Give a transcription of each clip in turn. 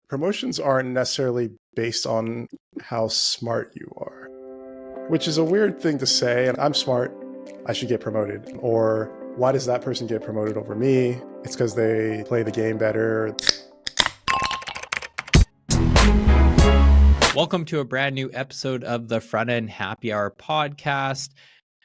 Promotions aren't necessarily based on how smart you are, which is a weird thing to say. I'm smart, I should get promoted. Or why does that person get promoted over me? It's because they play the game better. Welcome to a brand new episode of the Front End Happy Hour podcast.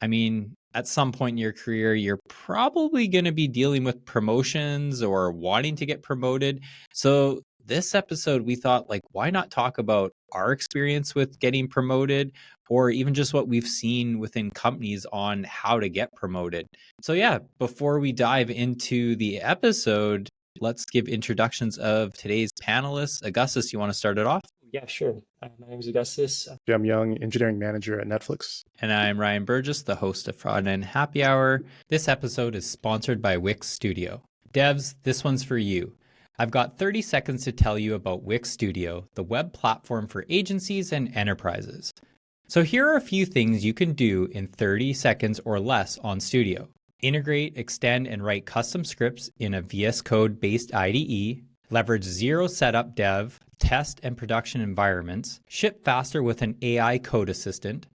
I mean, at some point in your career, you're probably going to be dealing with promotions or wanting to get promoted. So this episode, we thought, why not talk about our experience with getting promoted, or even just what we've seen within companies on how to get promoted. So yeah, before we dive into the episode, let's give introductions of today's panelists. Augustus, you want to start it off? Yeah, sure. My name is Augustus. Jem Young, engineering manager at Netflix. And I'm Ryan Burgess, the host of Front End Happy Hour. This episode is sponsored by Wix Studio. Devs, this one's for you. I've got 30 seconds to tell you about Wix Studio, the web platform for agencies and enterprises. So here are a few things you can do in 30 seconds or less on Studio. Integrate, extend, and write custom scripts in a VS Code-based IDE, leverage zero setup dev, test and production environments, ship faster with an AI code assistant,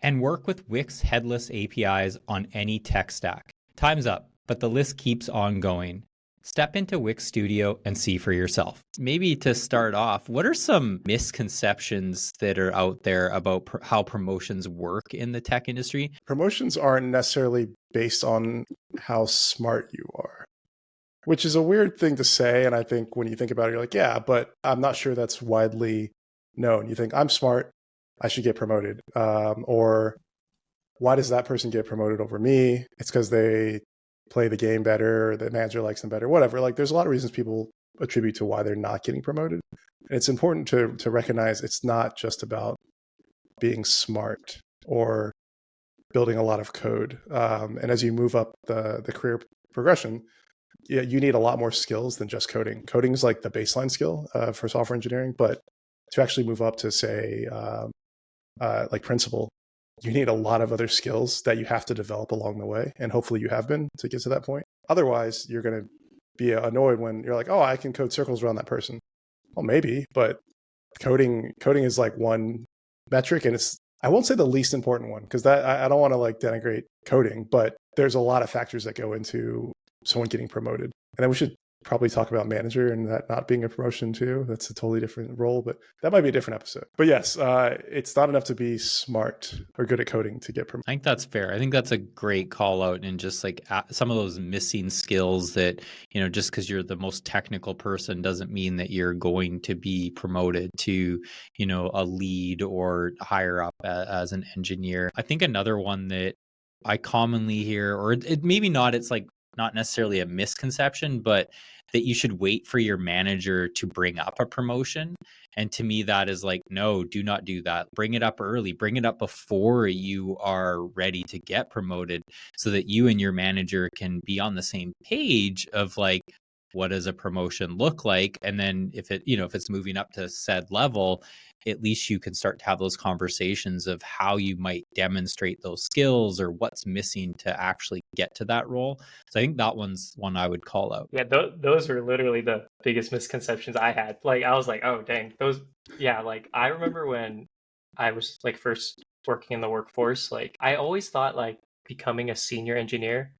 and work with Wix headless APIs on any tech stack. Time's up, but the list keeps on going. Step into Wix Studio and see for yourself. Maybe to start off, what are some misconceptions that are out there about how promotions work in the tech industry? Promotions aren't necessarily based on how smart you are, which is a weird thing to say. And I think when you think about it, you're like, yeah, but I'm not sure that's widely known. You think, I'm smart, I should get promoted. Or why does that person get promoted over me? It's because they play the game better, or the manager likes them better, whatever. There's a lot of reasons people attribute to why they're not getting promoted. And it's important to recognize it's not just about being smart or building a lot of code. And as you move up the career progression, you need a lot more skills than just coding. Coding is like the baseline skill for software engineering, but to actually move up to say like principal, you need a lot of other skills that you have to develop along the way. And hopefully you have been to get to that point. Otherwise, you're going to be annoyed when you're like, oh, I can code circles around that person. Well, maybe, but coding is like one metric, and I won't say the least important one, because that I don't want to denigrate coding, but there's a lot of factors that go into someone getting promoted. And then we should probably talk about manager and that not being a promotion too. That's a totally different role, but that might be a different episode. But yes, it's not enough to be smart or good at coding to get promoted. I think that's fair. I think that's a great call out, and just some of those missing skills that, just because you're the most technical person doesn't mean that you're going to be promoted to, a lead or higher up as an engineer. I think another one that I commonly hear, or it maybe not, it's not necessarily a misconception, but that you should wait for your manager to bring up a promotion. And to me, that is no, do not do that. Bring it up early, bring it up before you are ready to get promoted, so that you and your manager can be on the same page of what does a promotion look like? And then if it's moving up to said level, at least you can start to have those conversations of how you might demonstrate those skills or what's missing to actually get to that role. So I think that one's one I would call out. Yeah, those are literally the biggest misconceptions I had. I was like, oh, dang, those. Yeah, I remember when I was first working in the workforce, I always thought becoming a senior engineer,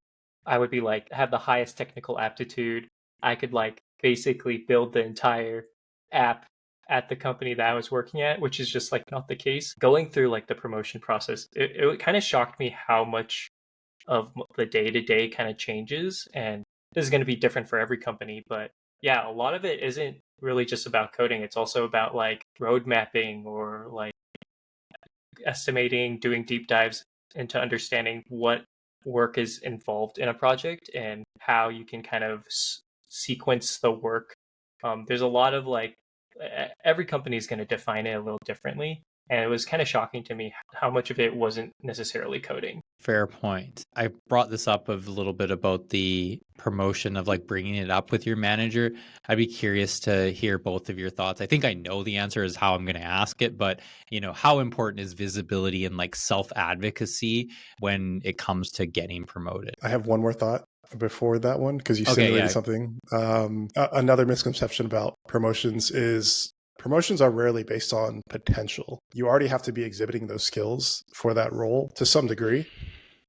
I would be have the highest technical aptitude. I could basically build the entire app at the company that I was working at, which is just not the case. Going through the promotion process, it kind of shocked me how much of the day-to-day kind of changes. And this is going to be different for every company, but yeah, a lot of it isn't really just about coding. It's also about road mapping or estimating, doing deep dives into understanding what work is involved in a project and how you can kind of sequence the work. There's a lot of every company is going to define it a little differently. And it was kind of shocking to me how much of it wasn't necessarily coding. Fair point. I brought this up a little bit about the promotion of bringing it up with your manager. I'd be curious to hear both of your thoughts. I think I know the answer is how I'm going to ask it, but how important is visibility and self-advocacy when it comes to getting promoted? I have one more thought. before that one because you Okay, simulated yeah. something. Another misconception about promotions is promotions are rarely based on potential. You already have to be exhibiting those skills for that role to some degree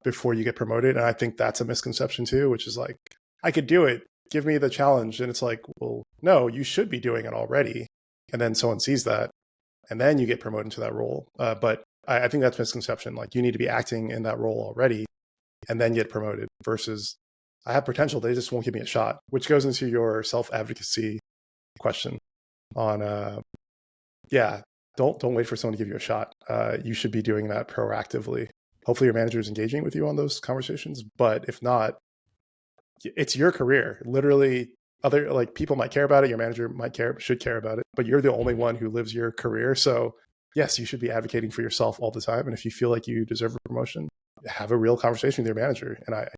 before you get promoted. And I think that's a misconception too, which is like, I could do it. Give me the challenge. And it's like, well, no, you should be doing it already. And then someone sees that and then you get promoted into that role. But I think that's misconception. Like you need to be acting in that role already and then get promoted versus I have potential. They just won't give me a shot, which goes into your self-advocacy question on, yeah, don't wait for someone to give you a shot. You should be doing that proactively. Hopefully your manager is engaging with you on those conversations. But if not, it's your career. Literally, other like people might care about it. Your manager should care about it, but you're the only one who lives your career. So yes, you should be advocating for yourself all the time. And if you feel like you deserve a promotion, have a real conversation with your manager. And I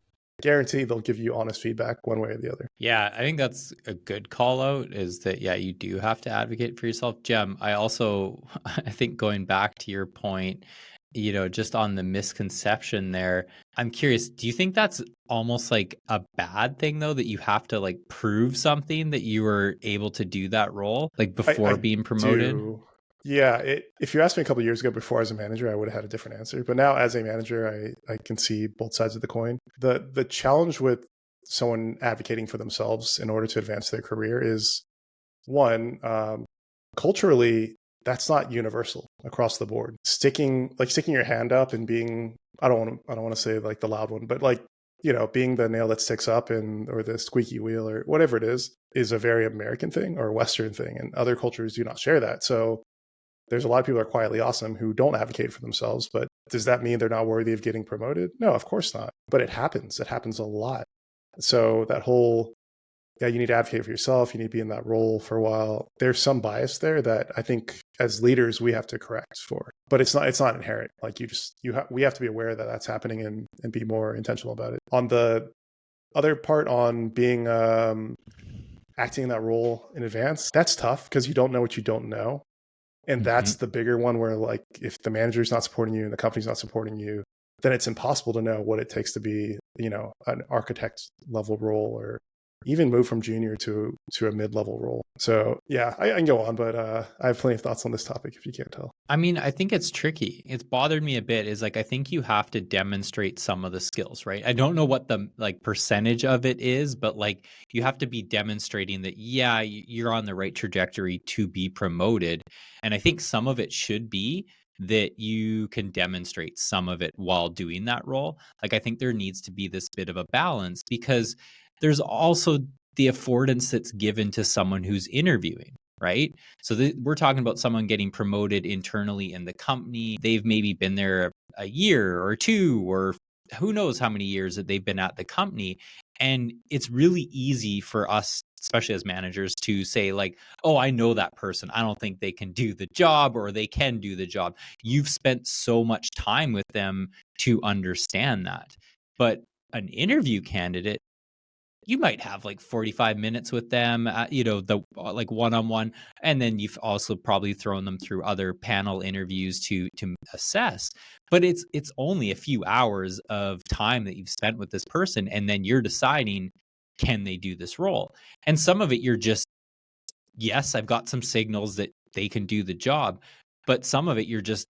guarantee they'll give you honest feedback one way or the other. Yeah, I think that's a good call out is that, yeah, you do have to advocate for yourself. Jem, I think going back to your point, just on the misconception there, I'm curious, do you think that's almost like a bad thing though, that you have to like prove something that you were able to do that role like before being promoted? Yeah, if you asked me a couple of years ago before as a manager, I would have had a different answer. But now as a manager, I can see both sides of the coin. The challenge with someone advocating for themselves in order to advance their career is one, culturally, that's not universal across the board. Sticking your hand up and being, I don't want to say like the loud one, but like, being the nail that sticks up or the squeaky wheel or whatever it is a very American thing or a Western thing. And other cultures do not share that. So there's a lot of people who are quietly awesome who don't advocate for themselves, but does that mean they're not worthy of getting promoted? No, of course not. But it happens. It happens a lot. So that whole, yeah, you need to advocate for yourself. You need to be in that role for a while. There's some bias there that I think as leaders we have to correct for, but it's not inherent. Like we have to be aware that that's happening and be more intentional about it. On the other part on being acting in that role in advance, that's tough because you don't know what you don't know. And that's the bigger one where like if the manager's not supporting you and the company's not supporting you, then it's impossible to know what it takes to be, an architect level role or even move from junior to a mid-level role. So yeah, I can go on, but I have plenty of thoughts on this topic if you can't tell. I mean, I think it's tricky. It's bothered me a bit is like, I think you have to demonstrate some of the skills, right? I don't know what the like percentage of it is, but like you have to be demonstrating that, yeah, you're on the right trajectory to be promoted. And I think some of it should be that you can demonstrate some of it while doing that role. Like, I think there needs to be this bit of a balance because there's also the affordance that's given to someone who's interviewing, right? So we're talking about someone getting promoted internally in the company. They've maybe been there a year or two, or who knows how many years that they've been at the company. And it's really easy for us, especially as managers, to say like, oh, I know that person. I don't think they can do the job, or they can do the job. You've spent so much time with them to understand that. But an interview candidate, you might have like 45 minutes with them, the like one-on-one, and then you've also probably thrown them through other panel interviews to assess. But it's only a few hours of time that you've spent with this person, and then you're deciding, can they do this role? And some of it you're just, yes, I've got some signals that they can do the job, but some of it you're just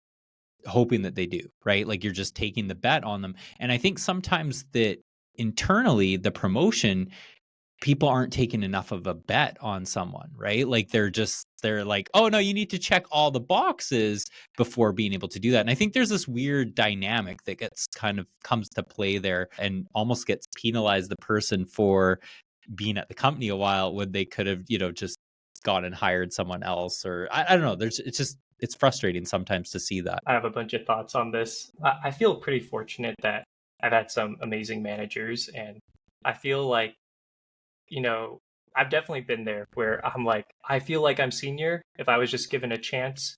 hoping that they do, right? Like you're just taking the bet on them. And I think sometimes that internally, the promotion, people aren't taking enough of a bet on someone, right? Like they're like, oh no, you need to check all the boxes before being able to do that. And I think there's this weird dynamic that comes to play there and almost gets penalized the person for being at the company a while when they could have, just gone and hired someone else. Or I don't know. It's frustrating sometimes to see that. I have a bunch of thoughts on this. I feel pretty fortunate that I've had some amazing managers, and I feel like, I've definitely been there where I'm like, I feel like I'm senior. If I was just given a chance,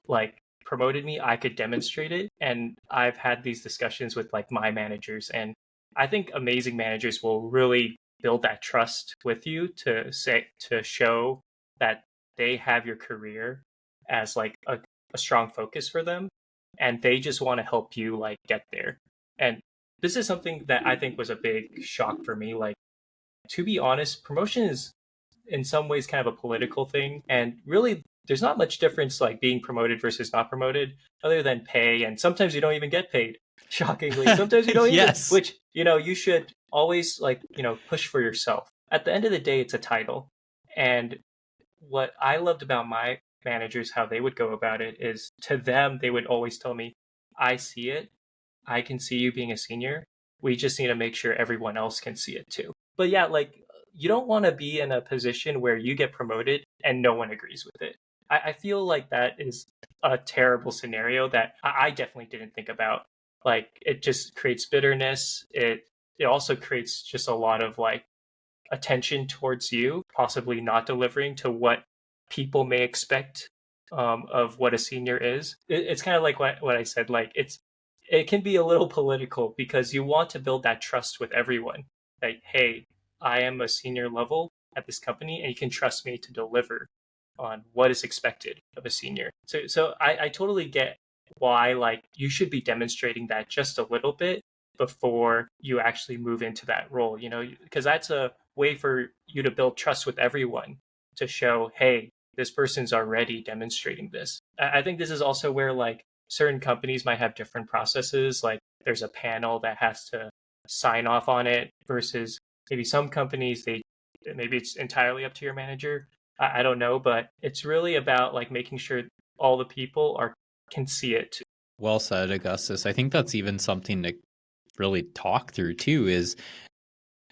like promoted me, I could demonstrate it. And I've had these discussions with like my managers, and I think amazing managers will really build that trust with you to show that they have your career as like a strong focus for them, and they just want to help you like get there. And this is something that I think was a big shock for me. Like, to be honest, promotion is in some ways kind of a political thing. And really, there's not much difference like being promoted versus not promoted, other than pay. And sometimes you don't even get paid, shockingly. Sometimes you don't even, Yes. which, you should always like, push for yourself. At the end of the day, it's a title. And what I loved about my managers, how they would go about it is, to them, they would always tell me, I see it. I can see you being a senior. We just need to make sure everyone else can see it too. But yeah, like, you don't want to be in a position where you get promoted and no one agrees with it. I feel like that is a terrible scenario that I definitely didn't think about. Like, it just creates bitterness. It also creates just a lot of like attention towards you, possibly not delivering to what people may expect of what a senior is. It's kind of like what I said. Like, it can be a little political because you want to build that trust with everyone. Like, hey, I am a senior level at this company, and you can trust me to deliver on what is expected of a senior. So I totally get why like you should be demonstrating that just a little bit before you actually move into that role, because that's a way for you to build trust with everyone, to show, hey, this person's already demonstrating this. I think this is also where like certain companies might have different processes. Like, there's a panel that has to sign off on it versus maybe some companies, maybe it's entirely up to your manager. I don't know, but it's really about like making sure all the people can see it too. Well said, Augustus. I think that's even something to really talk through too, is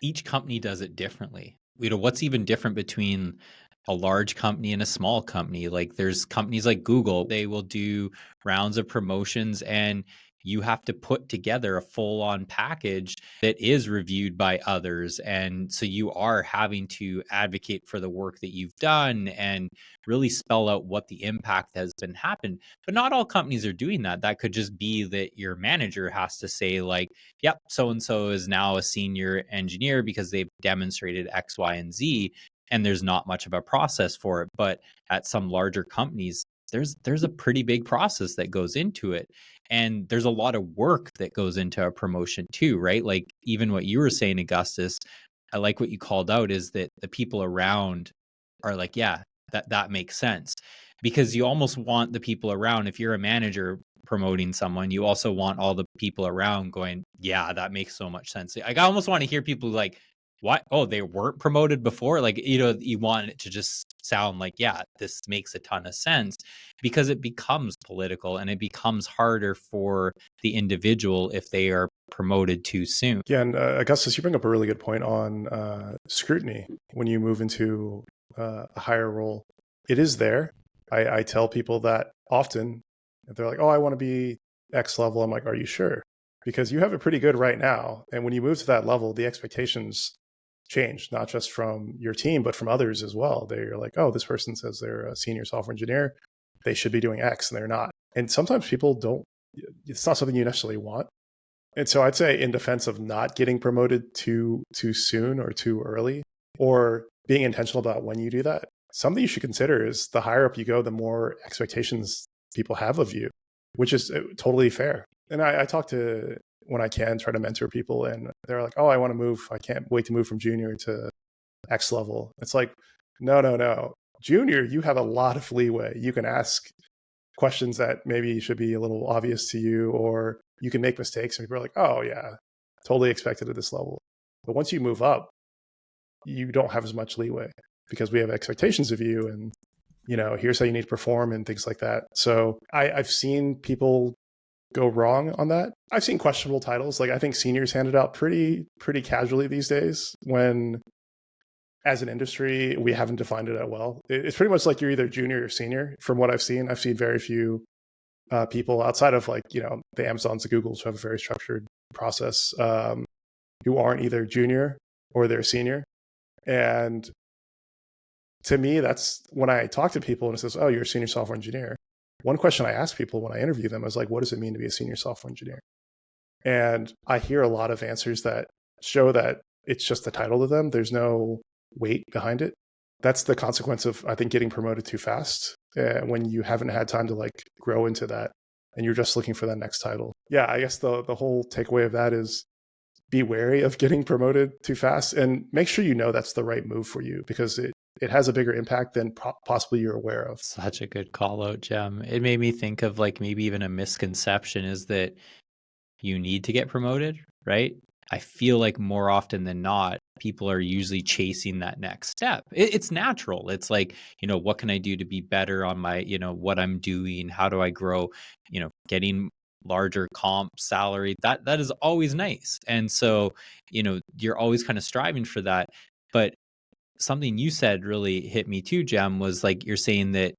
each company does it differently. What's even different between a large company and a small company? Like, there's companies like Google, they will do rounds of promotions, and you have to put together a full-on package that is reviewed by others. And so you are having to advocate for the work that you've done and really spell out what the impact has been happened. But not all companies are doing that. That could just be that your manager has to say like, yep, so-and-so is now a senior engineer because they've demonstrated X, Y, and Z. And there's not much of a process for it. But at some larger companies, there's a pretty big process that goes into it. And there's a lot of work that goes into a promotion too, right? Like, even what you were saying, Augustus, I like what you called out, is that the people around are like, yeah, that makes sense. Because you almost want the people around, if you're a manager promoting someone, you also want all the people around going, yeah, that makes so much sense. Like, I almost want to hear people like, what? Oh, they weren't promoted before? Like, you want it to just sound like, yeah, this makes a ton of sense, because it becomes political and it becomes harder for the individual if they are promoted too soon. Yeah, and Augustus, you bring up a really good point on scrutiny when you move into a higher role. It is there. I tell people that often. They're like, oh, I want to be X level. I'm like, are you sure? Because you have it pretty good right now. And when you move to that level, the expectations change, not just from your team, but from others as well. They're like, oh, this person says they're a senior software engineer. They should be doing X, and they're not. And sometimes people don't, it's not something you necessarily want. And so I'd say, in defense of not getting promoted too soon or too early, or being intentional about when you do that, something you should consider is the higher up you go, the more expectations people have of you, which is totally fair. And I talk to, when I can, try to mentor people, and they're like, oh, I want to move. I can't wait to move from junior to X level. It's like, no. Junior, you have a lot of leeway. You can ask questions that maybe should be a little obvious to you, or you can make mistakes and people are like, oh yeah, totally expected at this level. But once you move up, you don't have as much leeway because we have expectations of you, and here's how you need to perform and things like that. So I've seen people go wrong on that. I've seen questionable titles. Like, I think seniors handed out pretty casually these days, when as an industry, we haven't defined it that well. It's pretty much like you're either junior or senior. From what I've seen very few people outside of like, the Amazons, the Googles, who have a very structured process, who aren't either junior or they're senior. And to me, that's when I talk to people and it says, oh, you're a senior software engineer. One question I ask people when I interview them is like, what does it mean to be a senior software engineer? And I hear a lot of answers that show that it's just the title to them. There's no weight behind it. That's the consequence of, I think, getting promoted too fast when you haven't had time to like grow into that and you're just looking for that next title. Yeah, I guess the whole takeaway of that is be wary of getting promoted too fast, and make sure you know that's the right move for you, because it has a bigger impact than possibly you're aware of. Such a good call out, Jem. It made me think of like maybe even a misconception is that you need to get promoted, right? I feel like more often than not, people are usually chasing that next step. It's natural. It's like, what can I do to be better on my, what I'm doing? How do I grow? Getting larger comp salary, that is always nice. And so, you're always kind of striving for that. But something you said really hit me too, Jem, was like you're saying that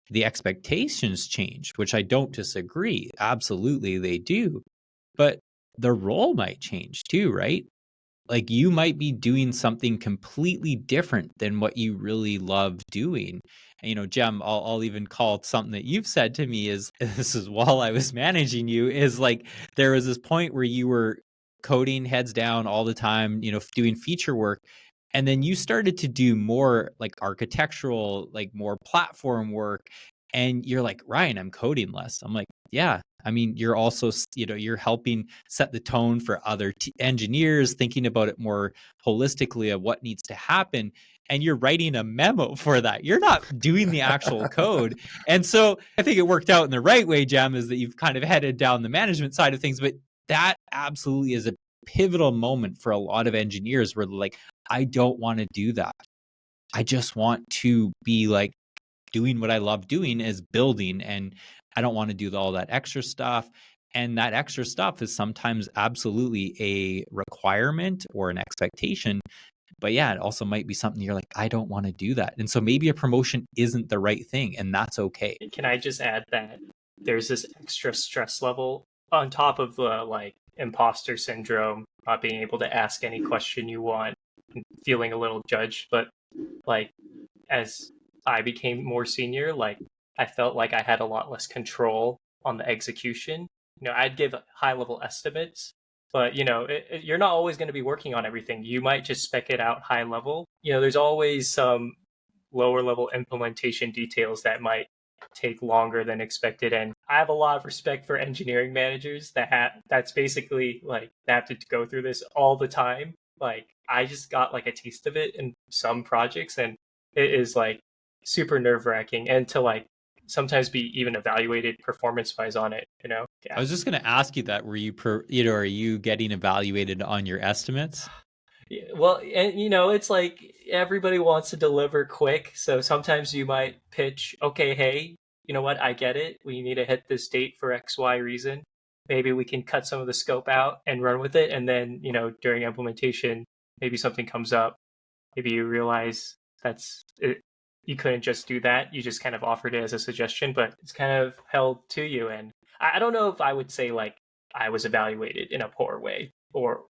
the expectations change, which I don't disagree. Absolutely, they do. But the role might change too, right? Like you might be doing something completely different than what you really love doing. And, Jem, I'll even call it something that you've said to me is this is while I was managing you, is like there was this point where you were coding heads down all the time, doing feature work. And then you started to do more like architectural, like more platform work. And you're like, Ryan, I'm coding less. I'm like, yeah. I mean, you're also, you're helping set the tone for other engineers, thinking about it more holistically of what needs to happen. And you're writing a memo for that. You're not doing the actual code. And so I think it worked out in the right way, Jem, is that you've kind of headed down the management side of things. But that absolutely is a pivotal moment for a lot of engineers where they're like, I don't want to do that. I just want to be like doing what I love doing is building, and I don't want to do all that extra stuff. And that extra stuff is sometimes absolutely a requirement or an expectation. But yeah, it also might be something you're like, I don't want to do that. And so maybe a promotion isn't the right thing, and that's okay. Can I just add that there's this extra stress level on top of the like imposter syndrome, not being able to ask any question you want, and feeling a little judged. But like as I became more senior, like I felt like I had a lot less control on the execution. I'd give high level estimates, but you're not always going to be working on everything. You might just spec it out high level. There's always some lower level implementation details that might take longer than expected. And I have a lot of respect for engineering managers that's basically like they have to go through this all the time. Like I just got like a taste of it in some projects, and it is like super nerve-wracking, and to like sometimes be even evaluated performance-wise on it. Yeah. I was just going to ask you that. Were you, are you getting evaluated on your estimates? Well, and it's like everybody wants to deliver quick, so sometimes you might pitch, okay, hey, you know what? I get it. We need to hit this date for XY reason. Maybe we can cut some of the scope out and run with it, and then during implementation, maybe something comes up. Maybe you realize that's it. You couldn't just do that. You just kind of offered it as a suggestion, but it's kind of held to you. And I don't know if I would say like I was evaluated in a poor way, or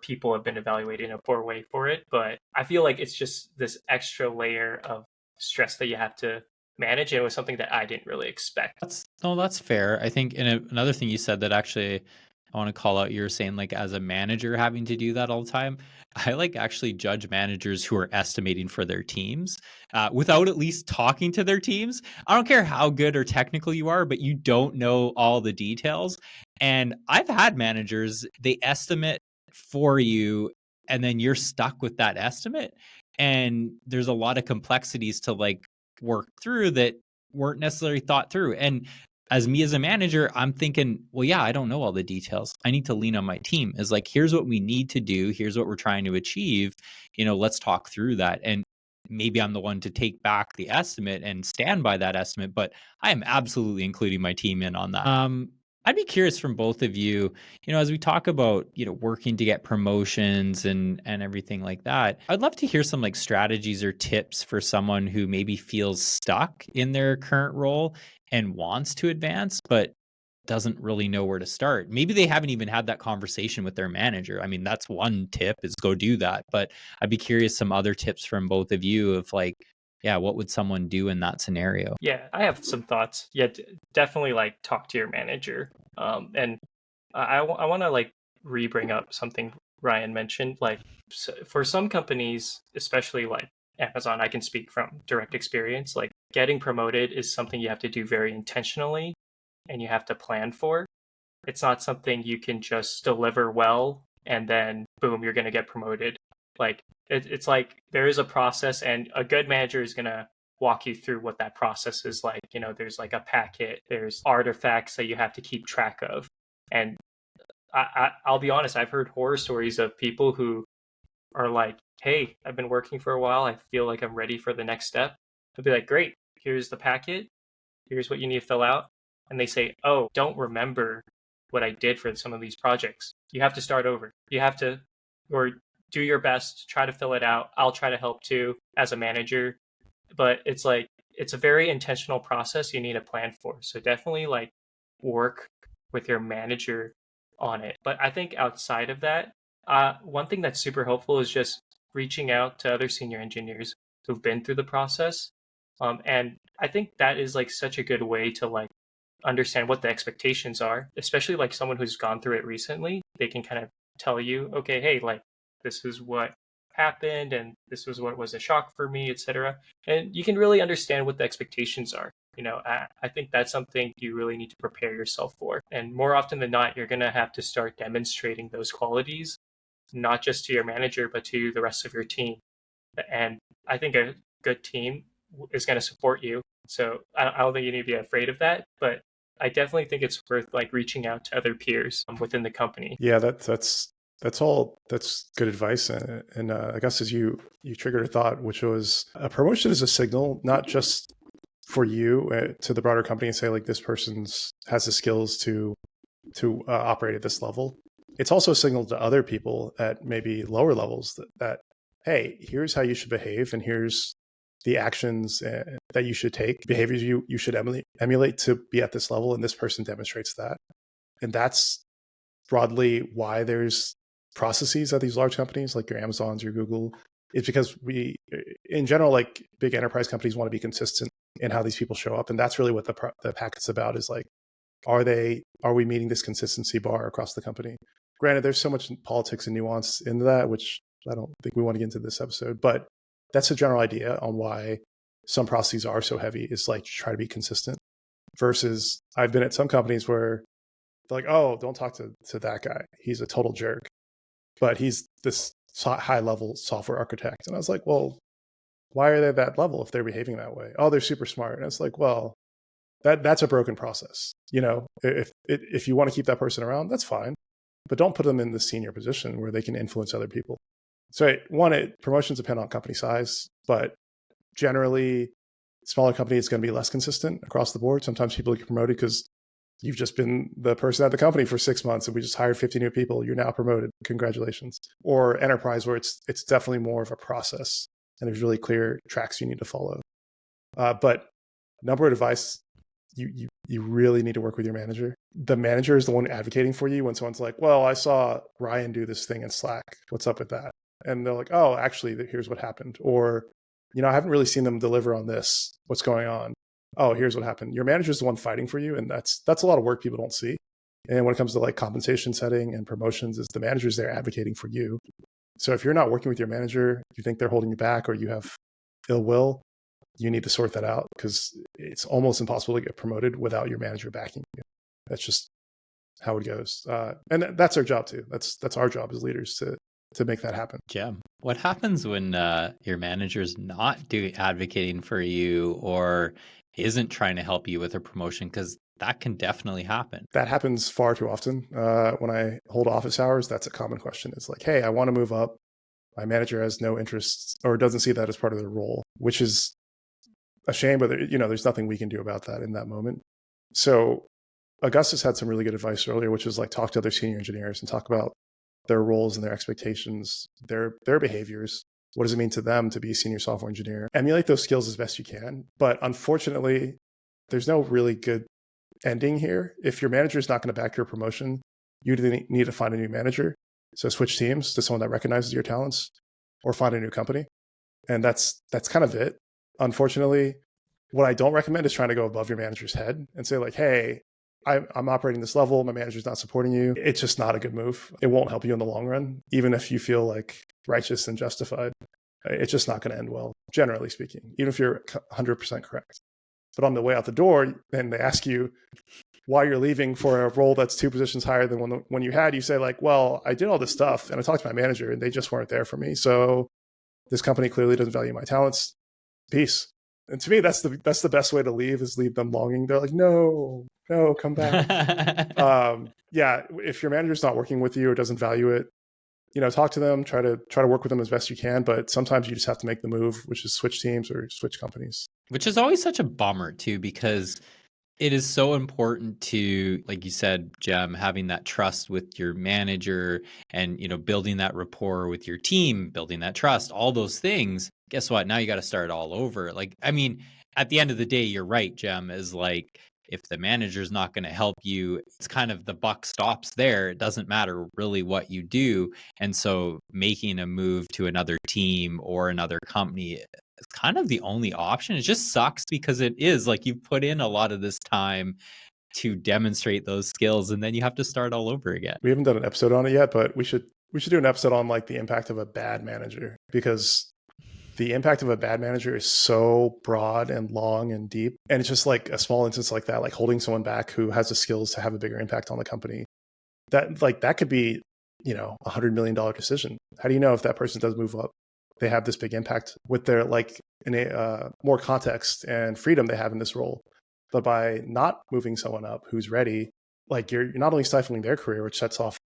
people have been evaluated in a poor way for it. But I feel like it's just this extra layer of stress that you have to manage. And it was something that I didn't really expect. That's fair. I think another thing you said that actually I want to call out, you're saying like as a manager having to do that all the time. I like actually judge managers who are estimating for their teams without at least talking to their teams. I don't care how good or technical you are, but you don't know all the details. And I've had managers, they estimate for you, and then you're stuck with that estimate. And there's a lot of complexities to like work through that weren't necessarily thought through. And as a manager, I'm thinking, well, yeah, I don't know all the details. I need to lean on my team. Is like, here's what we need to do. Here's what we're trying to achieve. Let's talk through that. And maybe I'm the one to take back the estimate and stand by that estimate, but I am absolutely including my team in on that. I'd be curious from both of you, as we talk about, working to get promotions and everything like that, I'd love to hear some like strategies or tips for someone who maybe feels stuck in their current role and wants to advance, but doesn't really know where to start. Maybe they haven't even had that conversation with their manager. I mean, that's one tip, is go do that. But I'd be curious some other tips from both of you of like, yeah, what would someone do in that scenario? Yeah, I have some thoughts. Yeah, definitely like talk to your manager. And I want to like bring up something Ryan mentioned. Like for some companies, especially like Amazon, I can speak from direct experience. Like getting promoted is something you have to do very intentionally and you have to plan for. It's not something you can just deliver well and then boom, you're going to get promoted. Like it's like there is a process, and a good manager is going to walk you through what that process is like. You know, there's like a packet, there's artifacts that you have to keep track of. And I'll be honest, I've heard horror stories of people who are like, hey, I've been working for a while, I feel like I'm ready for the next step. I'll be like, great, here's the packet, here's what you need to fill out. And they say, oh, don't remember what I did for some of these projects. You have to start over. You have to, or do your best, try to fill it out. I'll try to help too as a manager. But it's like, it's a very intentional process you need a plan for. So definitely like work with your manager on it. But I think outside of that, one thing that's super helpful is just reaching out to other senior engineers who've been through the process. And I think that is like such a good way to like understand what the expectations are, especially like someone who's gone through it recently. They can kind of tell you, okay, hey, like this is what happened and this was what was a shock for me, etc. And you can really understand what the expectations are. You know, I think that's something you really need to prepare yourself for. And more often than not, you're going to have to start demonstrating those qualities, not just to your manager, but to the rest of your team. And I think a good team is going to support you. So I don't think you need to be afraid of that, but I definitely think it's worth like reaching out to other peers within the company. Yeah, that's good advice. And I guess as you triggered a thought, which was a promotion is a signal, not just for you to the broader company and say like this person's has the skills to operate at this level. It's also a signal to other people at maybe lower levels that hey, here's how you should behave, and here's the actions that you should take, behaviors you should emulate to be at this level, and this person demonstrates that. And that's broadly why there's processes at these large companies like your Amazons, your Google. It's because we, in general, like big enterprise companies want to be consistent in how these people show up. And that's really what the packet's about, is like, are we meeting this consistency bar across the company? Granted, there's so much politics and nuance into that, which I don't think we want to get into this episode, but that's a general idea on why some processes are so heavy, is like to try to be consistent. Versus I've been at some companies where they're like, oh, don't talk to that guy, he's a total jerk, but he's this high level software architect. And I was like, well, why are they at that level if they're behaving that way? Oh, they're super smart. And it's like, well, that's a broken process. You know, if you want to keep that person around, that's fine, but don't put them in the senior position where they can influence other people. So promotions depend on company size, but generally smaller company is going to be less consistent across the board. Sometimes people get promoted because you've just been the person at the company for 6 months and we just hired 50 new people. You're now promoted. Congratulations. Or enterprise, where it's definitely more of a process and there's really clear tracks you need to follow. But number of advice, you really need to work with your manager. The manager is the one advocating for you when someone's like, well, I saw Ryan do this thing in Slack. What's up with that? And they're like, oh, actually, here's what happened. Or, you know, I haven't really seen them deliver on this. What's going on? Oh, here's what happened. Your manager is the one fighting for you. And that's a lot of work people don't see. And when it comes to like compensation setting and promotions, is the manager's there advocating for you. So if you're not working with your manager, you think they're holding you back or you have ill will, you need to sort that out, because it's almost impossible to get promoted without your manager backing you. That's just how it goes. And that's our job too. That's our job as leaders to make that happen. Jem, what happens when your manager's not advocating for you or isn't trying to help you with a promotion? Because that can definitely happen. That happens far too often. When I hold office hours, that's a common question. It's like, hey, I want to move up. My manager has no interest or doesn't see that as part of their role, which is a shame, but there's nothing we can do about that in that moment. So Augustus had some really good advice earlier, which is like talk to other senior engineers and talk about their roles and their expectations, their behaviors. What does it mean to them to be a senior software engineer? Emulate those skills as best you can. But unfortunately, there's no really good ending here. If your manager is not going to back your promotion, you need to find a new manager. So switch teams to someone that recognizes your talents, or find a new company. And that's kind of it. Unfortunately, what I don't recommend is trying to go above your manager's head and say like, hey, I'm operating this level, my manager's not supporting you. It's just not a good move. It won't help you in the long run, even if you feel like righteous and justified. It's just not going to end well, generally speaking, even if you're 100% correct. But on the way out the door, then they ask you, while you're leaving for a role that's 2 positions higher than when you had, you say like, well, I did all this stuff and I talked to my manager and they just weren't there for me. So this company clearly doesn't value my talents. Peace. And to me, that's the best way to leave, is leave them longing. They're like, no, come back. Yeah, if your manager's not working with you or doesn't value it, talk to them, try to work with them as best you can. But sometimes you just have to make the move, which is switch teams or switch companies. Which is always such a bummer too, because it is so important to, like you said, Jem, having that trust with your manager and, building that rapport with your team, building that trust, all those things. Guess what? Now you got to start all over. Like, I mean, at the end of the day, you're right, Jem, is like, if the manager's not going to help you, it's kind of the buck stops there. It doesn't matter really what you do. And so making a move to another team or another company is kind of the only option. It just sucks because it is like you put in a lot of this time to demonstrate those skills and then you have to start all over again. We haven't done an episode on it yet, but we should do an episode on like the impact of a bad manager, because the impact of a bad manager is so broad and long and deep. And it's just like a small instance like that, like holding someone back who has the skills to have a bigger impact on the company. That could be, $100 million decision. How do you know if that person does move up, they have this big impact with their in a more context and freedom they have in this role? But by not moving someone up who's ready, like you're not only stifling their career, which sets off,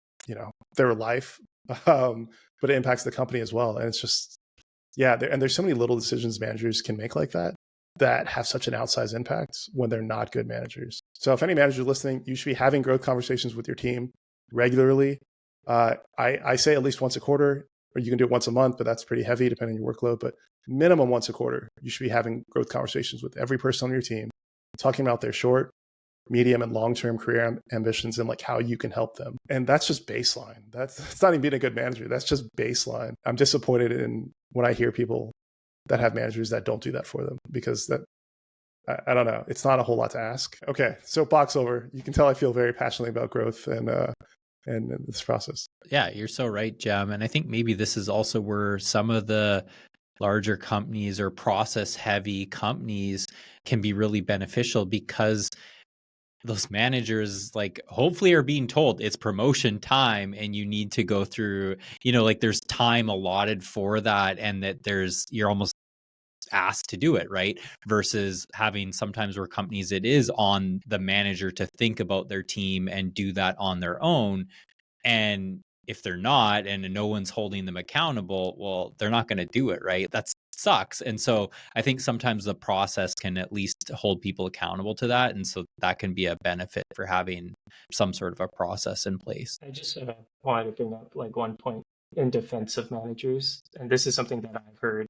their life, but it impacts the company as well. And it's just, yeah, there's so many little decisions managers can make like that have such an outsized impact when they're not good managers. So if any manager listening, you should be having growth conversations with your team regularly. I say at least once a quarter, or you can do it once a month, but that's pretty heavy depending on your workload. But minimum once a quarter, you should be having growth conversations with every person on your team, talking about their short, medium, and long-term career ambitions and like how you can help them. And that's just baseline. That's not even being a good manager. That's just baseline. I'm disappointed when I hear people that have managers that don't do that for them, because I don't know. It's not a whole lot to ask. Okay, soapbox over. You can tell I feel very passionately about growth and this process. Yeah, you're so right, Jem. And I think maybe this is also where some of the larger companies or process-heavy companies can be really beneficial, because those managers like hopefully are being told it's promotion time and you need to go through, like there's time allotted for that, and that you're almost asked to do it, right? Versus having sometimes where companies, it is on the manager to think about their team and do that on their own. And if they're not, and no one's holding them accountable, well, they're not going to do it, right? That sucks. And so I think sometimes the process can at least hold people accountable to that. And so that can be a benefit for having some sort of a process in place. I just wanted to bring up like one point in defense of managers. And this is something that I've heard,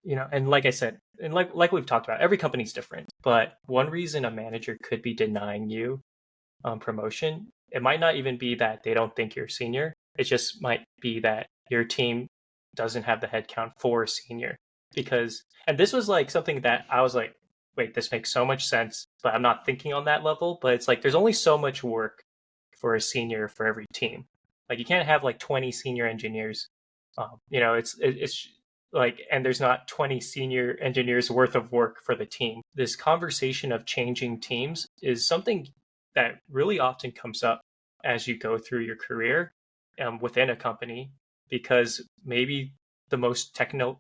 and like I said, and like we've talked about, every company's different. But one reason a manager could be denying you promotion, it might not even be that they don't think you're senior. It just might be that your team doesn't have the headcount for a senior. And this was like something that I was like, wait, this makes so much sense, but I'm not thinking on that level. But it's like, there's only so much work for a senior for every team. Like you can't have like 20 senior engineers. It's like, and there's not 20 senior engineers worth of work for the team. This conversation of changing teams is something that really often comes up as you go through your career within a company, because maybe the most technical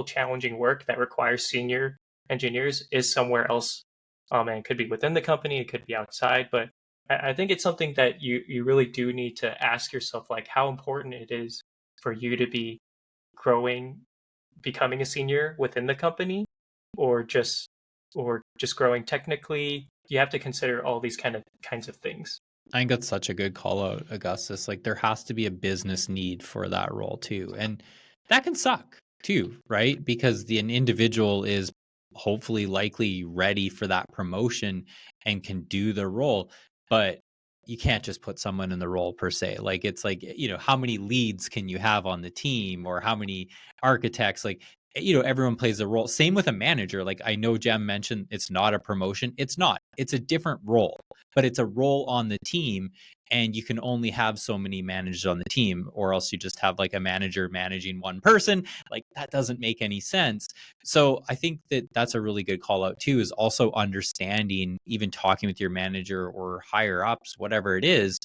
challenging work that requires senior engineers is somewhere else. And it could be within the company, it could be outside. But I think it's something that you really do need to ask yourself, like how important it is for you to be becoming a senior within the company, or just growing technically. You have to consider all these kinds of things. I think that's such a good call out, Augustus. Like there has to be a business need for that role too. And that can suck too, right? Because an individual is hopefully likely ready for that promotion and can do the role, but you can't just put someone in the role per se. Like it's like, how many leads can you have on the team, or how many architects? Like, everyone plays a role. Same with a manager. Like I know Jem mentioned it's not a promotion. It's not. It's a different role, but it's a role on the team. and you can only have so many managers on the team, or else you just have like a manager managing one person. Like that doesn't make any sense. So I think that that's a really good call out too, is also understanding, even talking with your manager or higher ups, whatever it is,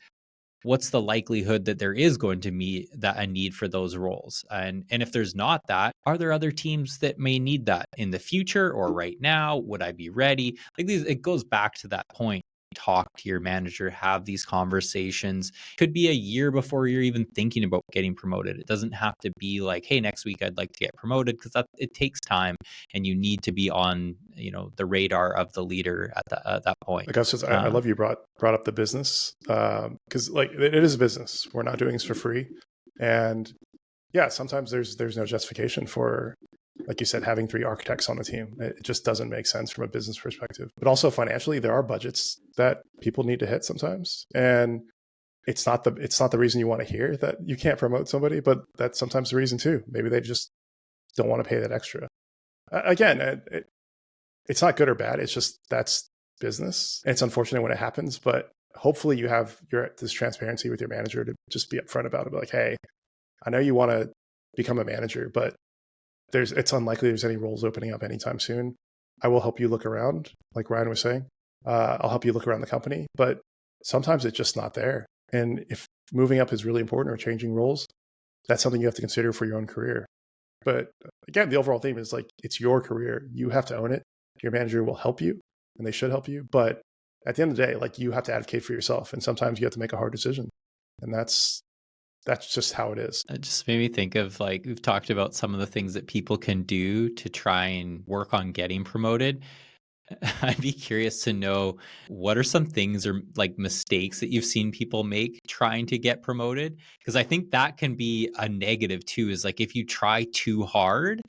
what's the likelihood that there is going to be that a need for those roles? And if there's not that, are there other teams that may need that in the future or right now? Would I be ready? Like these, it goes back to that point. Talk to your manager, have these conversations. Could be a year before you're even thinking about getting promoted. It doesn't have to be like, hey, next week I'd like to get promoted, because it takes time, and you need to be on, the radar of the leader at that point. Augustus, I love you brought up the business, because like it is a business. We're not doing this for free, and yeah, sometimes there's no justification for, like you said, having 3 architects on the team. It just doesn't make sense from a business perspective. But also financially, there are budgets that people need to hit sometimes. And it's not the reason you want to hear that you can't promote somebody, but that's sometimes the reason too. Maybe they just don't want to pay that extra. Again, it's not good or bad. It's just that's business. It's unfortunate when it happens, but hopefully you have this transparency with your manager to just be upfront about it. Be like, hey, I know you want to become a manager, but it's unlikely there's any roles opening up anytime soon. I will help you look around, like Ryan was saying. I'll help you look around the company, but sometimes it's just not there. And if moving up is really important or changing roles, that's something you have to consider for your own career. But again, the overall theme is like, it's your career. You have to own it. Your manager will help you, and they should help you. But at the end of the day, like, you have to advocate for yourself. And sometimes you have to make a hard decision. And that's just how it is. It just made me think of, like, we've talked about some of the things that people can do to try and work on getting promoted. I'd be curious to know, what are some things or like mistakes that you've seen people make trying to get promoted? Because I think that can be a negative too, is like if you try too hard,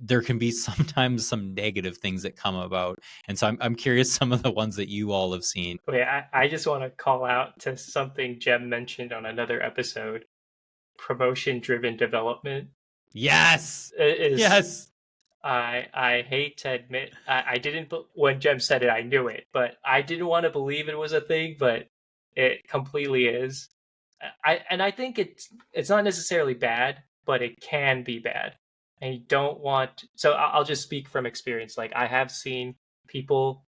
there can be sometimes some negative things that come about. And so I'm curious some of the ones that you all have seen. Okay, I just want to call out to something Jem mentioned on another episode. Promotion-driven development. Yes. Is, yes. I hate to admit, I didn't, when Jem said it, I knew it, but I didn't want to believe it was a thing, but it completely is. I think it's not necessarily bad, but it can be bad. And you don't want, so I'll just speak from experience. Like, I have seen people,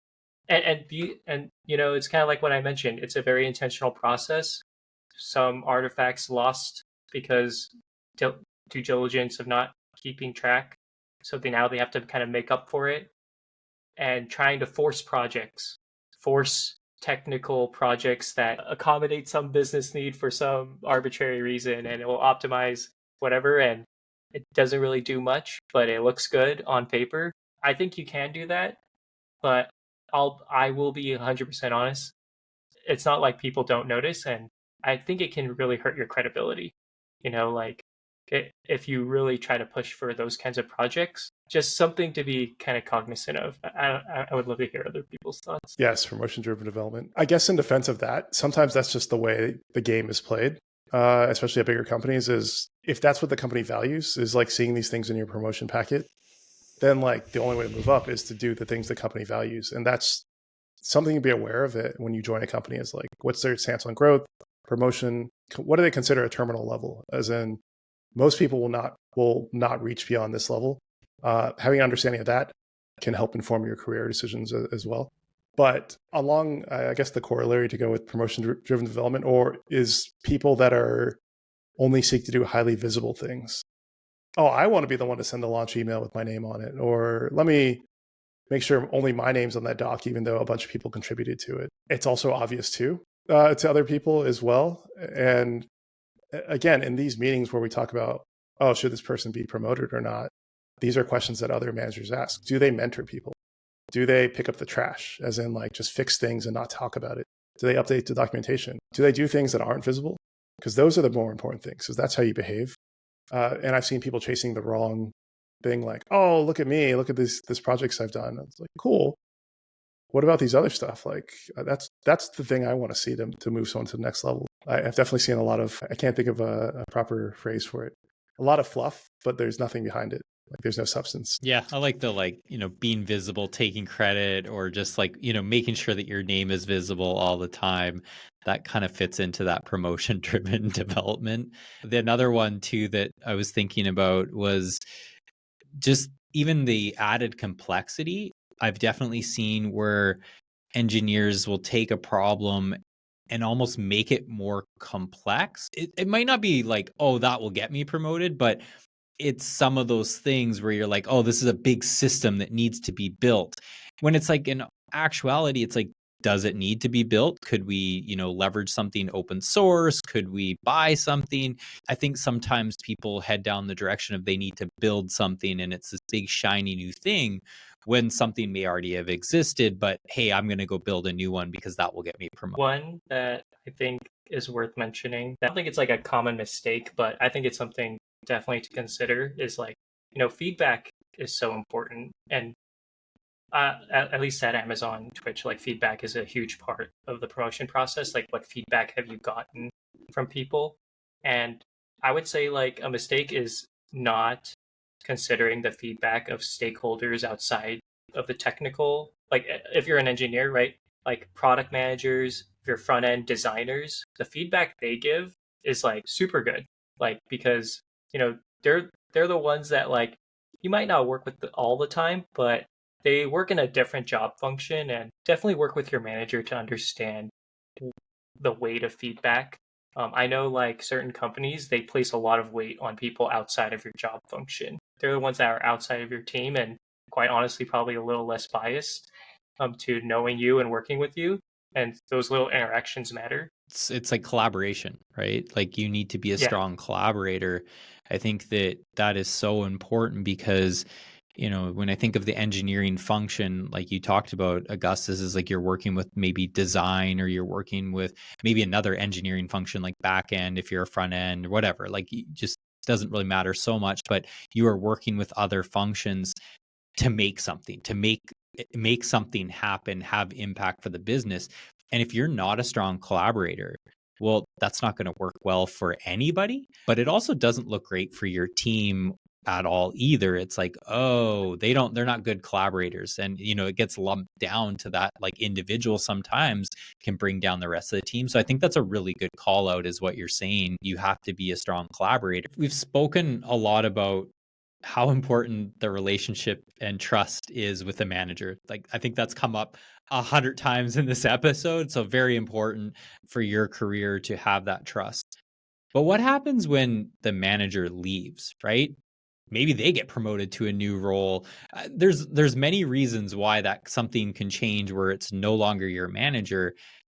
and it's kind of like what I mentioned, it's a very intentional process. Some artifacts lost because due diligence of not keeping track. So now they have to kind of make up for it, and trying to force technical projects that accommodate some business need for some arbitrary reason, and it will optimize whatever, and it doesn't really do much, but it looks good on paper. I think you can do that, but I will be 100% honest. It's not like people don't notice, and I think it can really hurt your credibility. Like, if you really try to push for those kinds of projects, just something to be kind of cognizant of. I would love to hear other people's thoughts. Yes, promotion-driven development. I guess in defense of that, sometimes that's just the way the game is played, especially at bigger companies, is if that's what the company values, is like seeing these things in your promotion packet, then like the only way to move up is to do the things the company values. And that's something to be aware of it when you join a company, is like, what's their stance on growth, promotion? What do they consider a terminal level? As in, most people will not reach beyond this level. Having an understanding of that can help inform your career decisions as well. But along, I guess the corollary to go with promotion-driven development, or is people that are only seek to do highly visible things. Oh, I want to be the one to send the launch email with my name on it, or let me make sure only my name's on that doc, even though a bunch of people contributed to it. It's also obvious too to other people as well. And again, in these meetings where we talk about, oh, should this person be promoted or not? These are questions that other managers ask. Do they mentor people? Do they pick up the trash, as in like just fix things and not talk about it? Do they update the documentation? Do they do things that aren't visible? Because those are the more important things, because that's how you behave. And I've seen people chasing the wrong thing, like, oh, look at me, look at these projects I've done. It's like, cool. What about these other stuff? Like, that's the thing I want to see them to move someone to the next level. I've definitely seen a lot of, I can't think of a proper phrase for it, a lot of fluff, but there's nothing behind it. Like there's no substance. Yeah, I like the being visible, taking credit, or just making sure that your name is visible all the time. That kind of fits into that promotion driven development. The another one too that I was thinking about was just even the added complexity. I've definitely seen where engineers will take a problem and almost make it more complex. It might not be like, oh, that will get me promoted, but it's some of those things where you're like, oh, this is a big system that needs to be built. When it's like in actuality, it's like, does it need to be built? Could we, leverage something open source? Could we buy something? I think sometimes people head down the direction of they need to build something and it's this big shiny new thing when something may already have existed, but hey, I'm going to go build a new one because that will get me promoted. One that I think is worth mentioning, I don't think it's like a common mistake, but I think it's something definitely to consider is like, feedback is so important. And at least at Amazon Twitch, like feedback is a huge part of the promotion process. Like, what feedback have you gotten from people? And I would say like a mistake is not considering the feedback of stakeholders outside of the technical. Like, if you're an engineer, right? Like product managers, if you're front end designers, the feedback they give is like super good. Like, because they're the ones that like you might not work with all the time, but they work in a different job function, and definitely work with your manager to understand the weight of feedback. I know like certain companies, they place a lot of weight on people outside of your job function. They're the ones that are outside of your team and quite honestly, probably a little less biased to knowing you and working with you. And those little interactions matter. It's like collaboration, right? Like you need to be a Yeah. strong collaborator. I think that is so important because when I think of the engineering function, like you talked about, Augustus, is like you're working with maybe design, or you're working with maybe another engineering function like back end if you're a front end or whatever. Like it just doesn't really matter so much, but you are working with other functions to make something, to make something happen, have impact for the business. And if you're not a strong collaborator, well, that's not going to work well for anybody, but it also doesn't look great for your team at all either. It's like, oh, they're not good collaborators. And, it gets lumped down to that, like individual sometimes can bring down the rest of the team. So I think that's a really good call out is what you're saying. You have to be a strong collaborator. We've spoken a lot about how important the relationship and trust is with the manager. Like, I think that's come up 100 times in this episode. So very important for your career to have that trust. But what happens when the manager leaves, right? Maybe they get promoted to a new role. There's many reasons why that something can change where it's no longer your manager.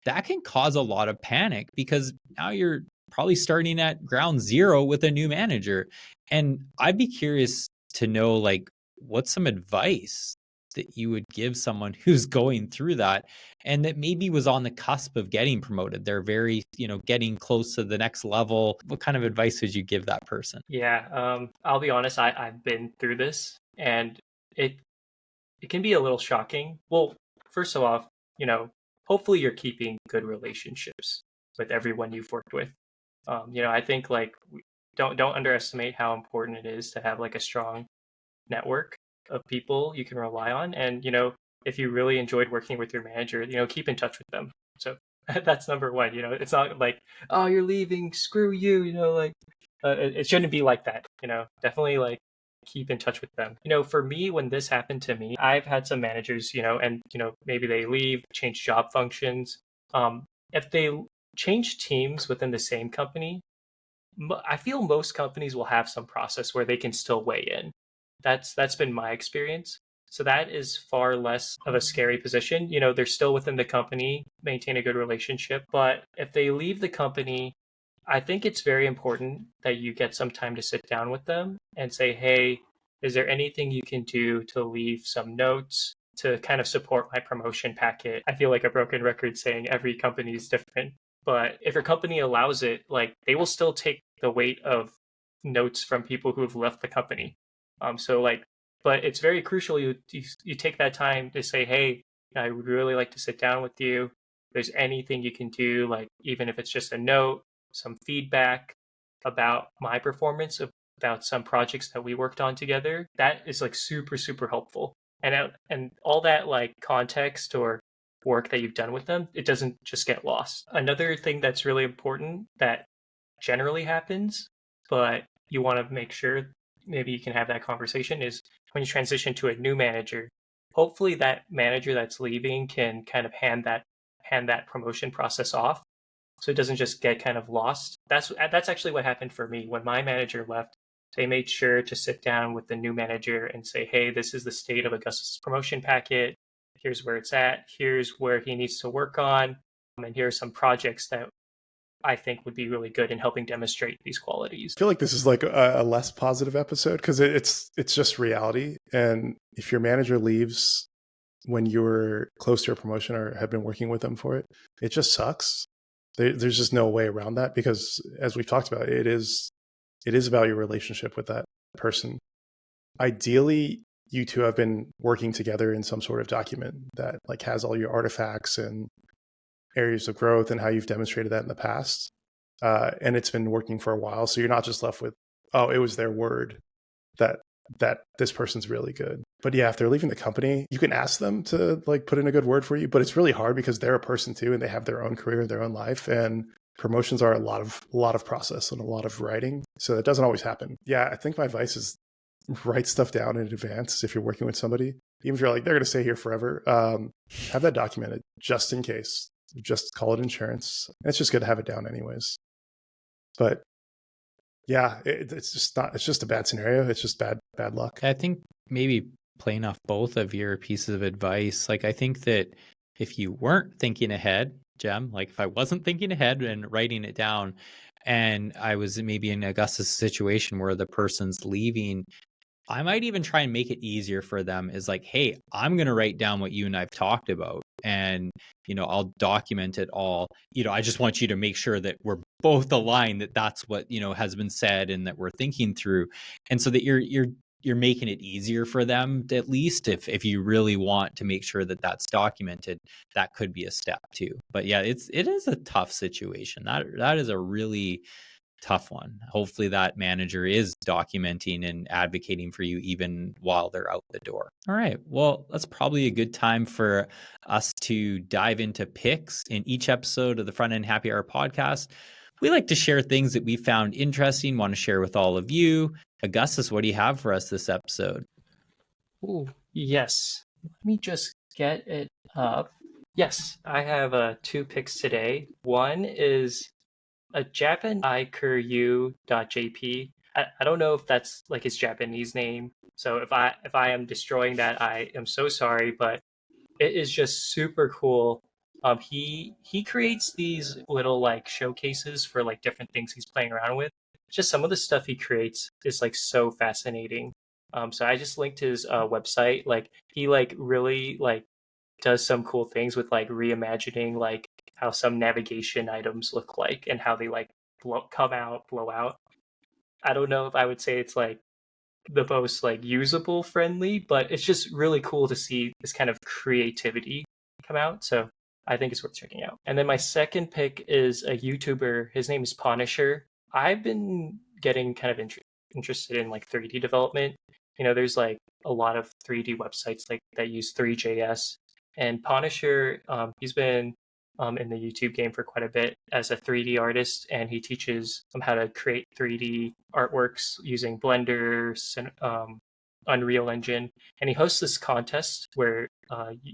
That can cause a lot of panic because now you're probably starting at ground zero with a new manager. And I'd be curious to know, like, what's some advice that you would give someone who's going through that and that maybe was on the cusp of getting promoted? They're very, getting close to the next level. What kind of advice would you give that person? Yeah, I'll be honest, I've been through this, and it can be a little shocking. Well, first of all, hopefully you're keeping good relationships with everyone you've worked with. I think like don't underestimate how important it is to have like a strong network of people you can rely on. And if you really enjoyed working with your manager, keep in touch with them. So that's number one. It's not like, oh, you're leaving, screw you. Like it shouldn't be like that. Definitely like keep in touch with them. For me, when this happened to me, I've had some managers, and maybe they leave, change job functions. If they change teams within the same company, I feel most companies will have some process where they can still weigh in. That's been my experience. So that is far less of a scary position. They're still within the company, maintain a good relationship. But if they leave the company, I think it's very important that you get some time to sit down with them and say, hey, is there anything you can do to leave some notes to kind of support my promotion packet? I feel like a broken record saying every company is different. But if your company allows it, like they will still take the weight of notes from people who have left the company. So like, but it's very crucial you take that time to say, hey, I would really like to sit down with you. If there's anything you can do, like even if it's just a note, some feedback about my performance of about some projects that we worked on together. That is like super, super helpful. And all that like context or work that you've done with them, it doesn't just get lost. Another thing that's really important that generally happens, but you want to make sure maybe you can have that conversation, is when you transition to a new manager, hopefully that manager that's leaving can kind of hand that promotion process off, so it doesn't just get kind of lost. That's actually what happened for me when my manager left. They made sure to sit down with the new manager and say, hey, this is the state of Augustus' promotion packet. Here's where it's at. Here's where he needs to work on. And here are some projects that I think would be really good in helping demonstrate these qualities. I feel like this is like a less positive episode because it's just reality. And if your manager leaves when you're close to a promotion or have been working with them for it, it just sucks. There's just no way around that because, as we've talked about, it is about your relationship with that person. Ideally, you two have been working together in some sort of document that like has all your artifacts and areas of growth and how you've demonstrated that in the past. And it's been working for a while. So you're not just left with, oh, it was their word that this person's really good. But yeah, if they're leaving the company, you can ask them to like put in a good word for you, but it's really hard because they're a person too, and they have their own career, their own life. And promotions are a lot of process and a lot of writing. So that doesn't always happen. Yeah, I think my advice is write stuff down in advance if you're working with somebody. Even if you're like, they're going to stay here forever, have that documented just in case. Just call it insurance. And it's just good to have it down anyways. But yeah, it's just a bad scenario. It's just bad luck. I think maybe playing off both of your pieces of advice, like I think that if you weren't thinking ahead, Jem, like if I wasn't thinking ahead and writing it down and I was maybe in Augustus' situation where the person's leaving, I might even try and make it easier for them is like, hey, I'm going to write down what you and I've talked about and, I'll document it all. I just want you to make sure that we're both aligned, that that's what, has been said and that we're thinking through. And so that you're making it easier for them, at least if you really want to make sure that that's documented, that could be a step too. But yeah, it is a tough situation. That is a really tough one. Hopefully that manager is documenting and advocating for you even while they're out the door. All right. Well, that's probably a good time for us to dive into picks. In each episode of the Front End Happy Hour podcast, we like to share things that we found interesting, want to share with all of you. Augustus, what do you have for us this episode? Ooh, yes. Let me just get it up. Yes, I have 2 picks today. One is a japanaikuryu.jp. I don't know if that's like his Japanese name. So if I am destroying that, I am so sorry, but it is just super cool. He creates these little like showcases for like different things he's playing around with. Just some of the stuff he creates is like so fascinating. So I just linked his website. Like he like really like does some cool things with like reimagining like how some navigation items look like and how they like blow out. I don't know if I would say it's like the most like usable friendly, but it's just really cool to see this kind of creativity come out. So I think it's worth checking out. And then my second pick is a YouTuber. His name is Punisher. I've been getting kind of interested in like 3D development. There's like a lot of 3D websites like that use 3JS. And Punisher, he's been in the YouTube game for quite a bit as a 3D artist, and he teaches how to create 3D artworks using Blender, Unreal Engine. And he hosts this contest where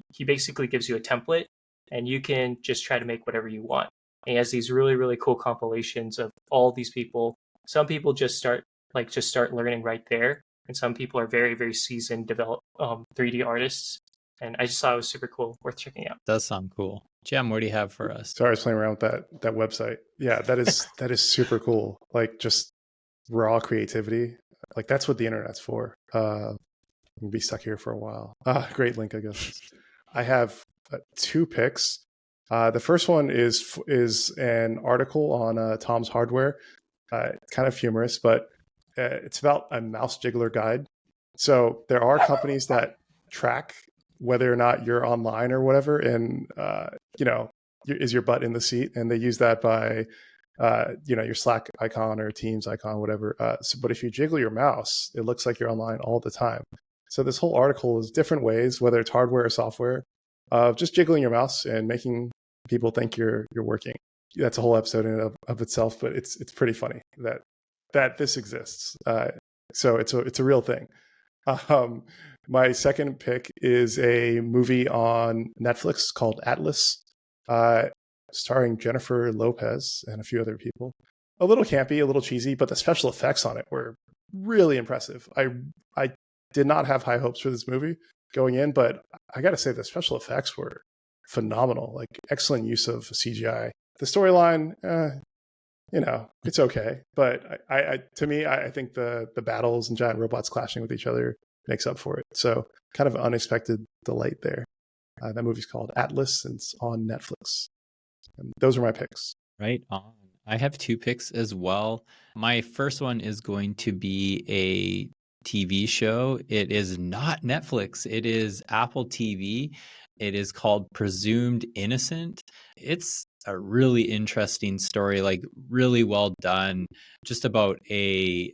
he basically gives you a template, and you can just try to make whatever you want. And he has these really, really cool compilations of all these people. Some people just start learning right there, and some people are very, very seasoned 3D artists. And I just thought it was super cool, worth checking out. Does sound cool. Jem, what do you have for us? Sorry, I was playing around with that website. Yeah, that is super cool. Like just raw creativity. Like that's what the internet's for. I'm gonna be stuck here for a while. Great link, I guess. I have 2 picks. The first one is an article on Tom's Hardware. It's kind of humorous, but it's about a mouse jiggler guide. So there are companies that track whether or not you're online or whatever, and is your butt in the seat, and they use that by your Slack icon or Teams icon, whatever. But if you jiggle your mouse, it looks like you're online all the time. So this whole article is different ways, whether it's hardware or software, of just jiggling your mouse and making people think you're working. That's a whole episode in of itself, but it's pretty funny that this exists. So it's a real thing. My second pick is a movie on Netflix called Atlas, starring Jennifer Lopez and a few other people. A little campy, a little cheesy, but the special effects on it were really impressive. I did not have high hopes for this movie going in, but I got to say the special effects were phenomenal. Like excellent use of CGI. The storyline, it's okay, but to me, I think the battles and giant robots clashing with each other makes up for it. So kind of an unexpected delight there. That movie's called Atlas, and it's on Netflix. And those are my picks. Right on. I have 2 picks as well. My first one is going to be a TV show. It is not Netflix. It is Apple TV. It is called Presumed Innocent. It's a really interesting story, like really well done, just about a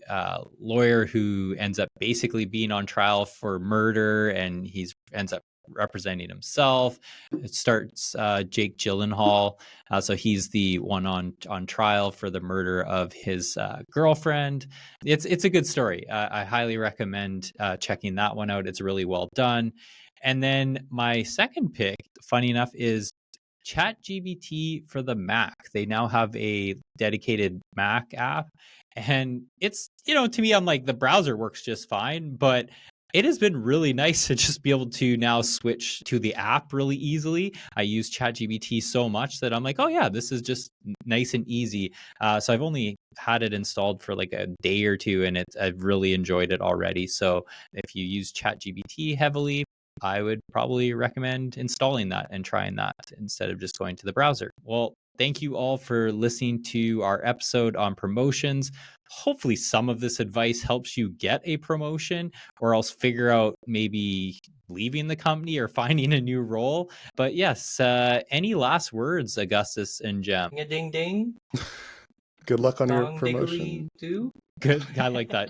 lawyer who ends up basically being on trial for murder, and he ends up representing himself. It starts Jake Gyllenhaal, so he's the one on trial for the murder of his girlfriend. It's a good story. I highly recommend checking that one out. It's really well done. And then my second pick, funny enough, is ChatGPT for the Mac. They now have a dedicated Mac app, and it's, to me, I'm like, the browser works just fine, but it has been really nice to just be able to now switch to the app really easily. I use ChatGPT so much that I'm like, oh yeah, this is just nice and easy. So I've only had it installed for like a day or two, and I've really enjoyed it already. So if you use ChatGPT heavily, I would probably recommend installing that and trying that instead of just going to the browser. Well, thank you all for listening to our episode on promotions. Hopefully some of this advice helps you get a promotion, or else figure out maybe leaving the company or finding a new role. But yes, any last words, Augustus and Jem? Ding ding. Good luck on your Dong promotion. diggly do. Good. I like that.